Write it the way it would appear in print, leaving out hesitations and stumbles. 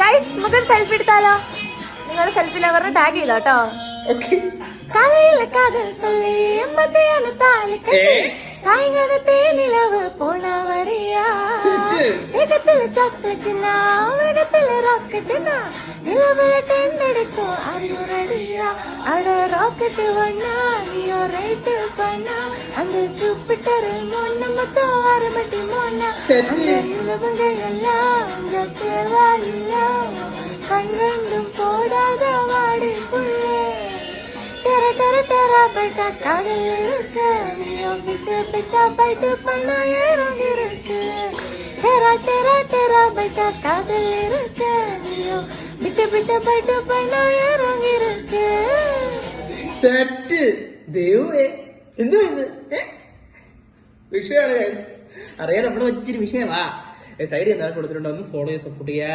Guys നമുക്കൊരു selfie എടുത്താലോ? നിങ്ങളുടെ സെൽഫി ലവറിനെ ടാഗ് ചെയ്തോ കേട്ടോ. കാലയിലെ കാതൽ சொல்லி மத்தியான தாலி கட்டி சாயங்காலத்தே நிலவு போனா வரியா வேகத்துல சாக்லேட்னா வேகத்துல ராக்கெட்னா நிலவுல டெண்டடிக்கும் அருரடியா அட ராக்கெட் வண்ணா நீயோ ரைட் பண்ணா அந்த ஜூபிட்டரில் மொன்ன மொத்தம் ஆரம்பட்டி மொன்னா அந்த நிலவுங்க எல்லாம் அங்க தேர்வாயில்ல கண்ரெண்டும் போடாத வாடி புள்ளே तेरा तेरा तेरा बेटा कागल इरुक्कु नीयो बिट्टु बिट्टा बैट पण्णा एरोंगी इरुक्कु तेरा तेरा तेरा बेटा कागल इरुक्कु नीयो बिट्टु बिट्टा बैट पण्णा एरोंगी इरुक्कु സെറ്റ് ദൈവമേ എന്ത് വിഷയമാണ് അറിയാൻ നമ്മുടെ ഒത്തിരി വിഷയമാ സൈഡിൽ എന്താണ് കൊടുത്തിട്ടുണ്ടോ ഒന്ന് ഫോളോ ചെയ്ത് സപ്പോർട്ട് ചെയ്യാ.